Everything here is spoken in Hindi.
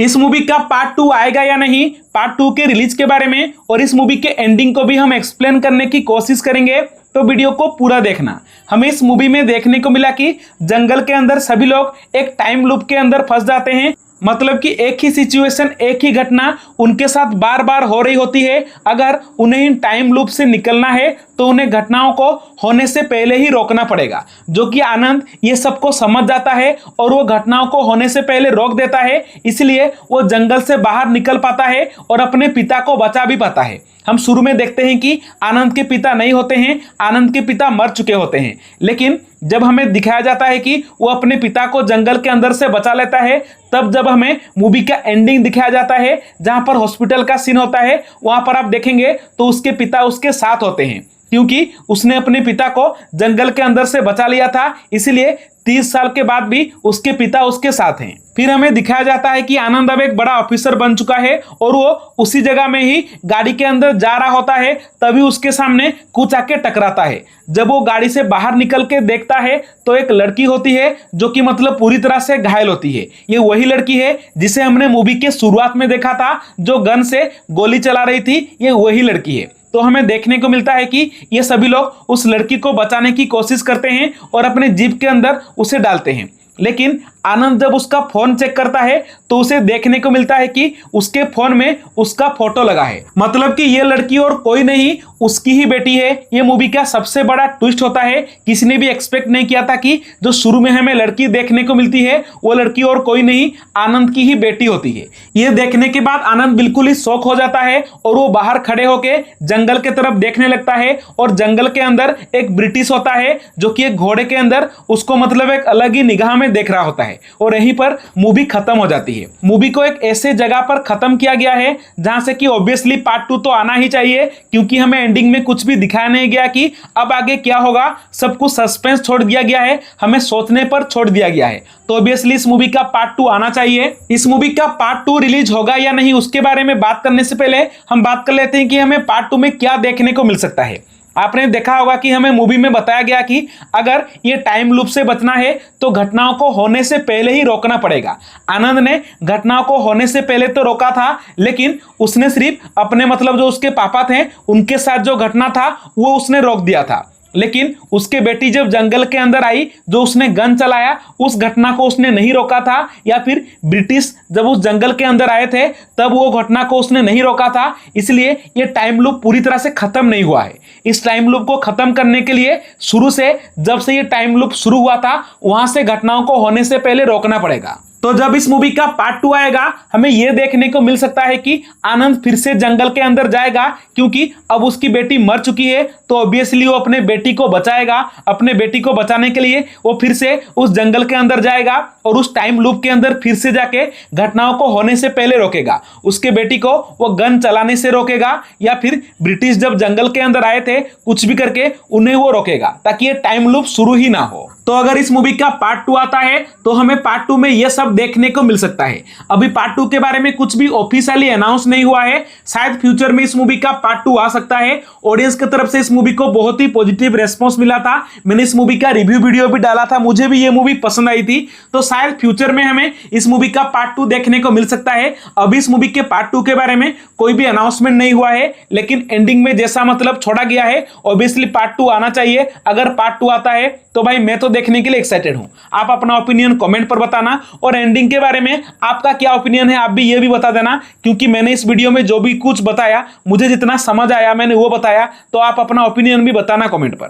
इस मूवी का पार्ट 2 आएगा या नहीं, पार्ट 2 के रिलीज के बारे में और इस मूवी के एंडिंग को भी हम एक्सप्लेन करने की कोशिश करेंगे, तो वीडियो को पूरा देखना। हमें इस मूवी में देखने को मिला कि जंगल के अंदर सभी लोग एक टाइम लूप के अंदर फंस जाते हैं। मतलब कि एक ही सिचुएशन, एक ही घटना उनके साथ बार बार हो रही होती है। अगर उन्हें इन टाइम लूप से निकलना है तो उन्हें घटनाओं को होने से पहले ही रोकना पड़ेगा, जो कि आनंद ये सबको समझ जाता है और वो घटनाओं को होने से पहले रोक देता है। इसलिए वो जंगल से बाहर निकल पाता है और अपने पिता को बचा भी पाता है। हम शुरू में देखते हैं कि आनंद के पिता नहीं होते हैं, आनंद के पिता मर चुके होते हैं। लेकिन जब हमें दिखाया जाता है कि वो अपने पिता को जंगल के अंदर से बचा लेता है, तब जब हमें मूवी का एंडिंग दिखाया जाता है, जहां पर हॉस्पिटल का सीन होता है, वहां पर आप देखेंगे तो उसके पिता उसके साथ होते हैं, क्योंकि उसने अपने पिता को जंगल के अंदर से बचा लिया था। इसलिए 30 साल के बाद भी उसके पिता उसके साथ हैं। फिर हमें दिखाया जाता है कि आनंद अब एक बड़ा ऑफिसर बन चुका है और वो उसी जगह में ही गाड़ी के अंदर जा रहा होता है, तभी उसके सामने कुछ आके टकराता है। जब वो गाड़ी से बाहर निकल के देखता है तो एक लड़की होती है जो कि मतलब पूरी तरह से घायल होती है। ये वही लड़की है जिसे हमने मूवी के शुरुआत में देखा था, जो गन से गोली चला रही थी। ये वही लड़की है। तो हमें देखने को मिलता है कि ये सभी लोग उस लड़की को बचाने की कोशिश करते हैं और अपने जीप के अंदर उसे डालते हैं। लेकिन आनंद जब उसका फोन चेक करता है तो उसे देखने को मिलता है कि उसके फोन में उसका फोटो लगा है। मतलब कि ये लड़की और कोई नहीं, उसकी ही बेटी है। ये मूवी का सबसे बड़ा ट्विस्ट होता है। किसी ने भी एक्सपेक्ट नहीं किया था कि जो शुरू में हमें लड़की देखने को मिलती है वो लड़की और कोई नहीं, आनंद की ही बेटी होती है। ये देखने के बाद आनंद बिल्कुल ही शॉक हो जाता है और वो बाहर खड़े होके जंगल के तरफ देखने लगता है। और जंगल के अंदर एक ब्रिटिश होता है जो कि एक घोड़े के अंदर उसको मतलब एक अलग ही निगाह में देख रहा होता है। और यहीं पर मूवी खत्म हो जाती है। मूवी को एक ऐसे जगह पर खत्म किया गया है जहां से कि ऑब्वियसली पार्ट 2 तो आना ही चाहिए, क्योंकि हमें एंडिंग में कुछ भी दिखाया नहीं गया कि अब आगे क्या होगा। सब कुछ सस्पेंस छोड़ दिया गया है, हमें सोचने पर छोड़ दिया गया है। तो ऑब्वियसली इस मूवी का पार्ट 2 आना चाहिए। इस मूवी का पार्ट 2 रिलीज होगा या नहीं, उसके बारे में बात करने से पहले हम बात कर लेते हैं कि हमें पार्ट 2 में क्या देखने को मिल सकता है। आपने देखा होगा कि हमें मूवी में बताया गया कि अगर ये टाइम लूप से बचना है तो घटनाओं को होने से पहले ही रोकना पड़ेगा। आनंद ने घटनाओं को होने से पहले तो रोका था, लेकिन उसने सिर्फ अपने मतलब जो उसके पापा थे उनके साथ जो घटना था वो उसने रोक दिया था। लेकिन उसके बेटी जब जंगल के अंदर आई, जो उसने गन चलाया, उस घटना को उसने नहीं रोका था। या फिर ब्रिटिश जब उस जंगल के अंदर आए थे तब वो घटना को उसने नहीं रोका था। इसलिए ये टाइम लूप पूरी तरह से खत्म नहीं हुआ है। इस टाइम लूप को खत्म करने के लिए शुरू से जब से ये टाइम लूप शुरू हुआ था वहां से घटनाओं को होने से पहले रोकना पड़ेगा। तो जब इस मूवी का पार्ट 2 आएगा हमें यह देखने को मिल सकता है कि आनंद फिर से जंगल के अंदर जाएगा, क्योंकि अब उसकी बेटी मर चुकी है। तो ऑब्वियसली वो अपने बेटी को बचाएगा। अपने बेटी को बचाने के लिए वो फिर से उस जंगल के अंदर जाएगा और उस टाइम लूप के अंदर फिर से जाके घटनाओं को होने से पहले रोकेगा। उसके बेटी को वो गन चलाने से रोकेगा, या फिर ब्रिटिश जब जंगल के अंदर आए थे कुछ भी करके उन्हें वो रोकेगा, ताकि ये टाइम लूप शुरू ही ना हो। तो अगर इस मूवी का पार्ट 2 आता है तो हमें पार्ट 2 में यह सब देखने को मिल सकता है। अभी पार्ट 2 के बारे में कुछ भी ऑफिशियली अनाउंस नहीं हुआ है। शायद फ्यूचर में इस मूवी का पार्ट 2 आ सकता है। ऑडियंस की तरफ से इस मूवी को बहुत ही पॉजिटिव रेस्पॉन्स मिला था। मैंने इस मूवी का रिव्यू वीडियो भी डाला था, मुझे भी ये मूवी पसंद आई थी। तो शायद फ्यूचर में हमें इस मूवी का पार्ट 2 देखने को मिल सकता है। अभी इस मूवी के पार्ट 2 के बारे में कोई भी अनाउंसमेंट नहीं हुआ है, लेकिन एंडिंग में जैसा मतलब छोड़ा गया है ऑब्वियसली पार्ट 2 आना चाहिए। अगर पार्ट 2 आता है तो भाई मैं तो देखने के लिए एक्साइटेड हूं। आप अपना ओपिनियन कमेंट पर बताना, और एंडिंग के बारे में आपका क्या ओपिनियन है आप भी ये भी बता देना, क्योंकि मैंने इस वीडियो में जो भी कुछ बताया, मुझे जितना समझ आया मैंने वो बताया। तो आप अपना ओपिनियन भी बताना कमेंट पर।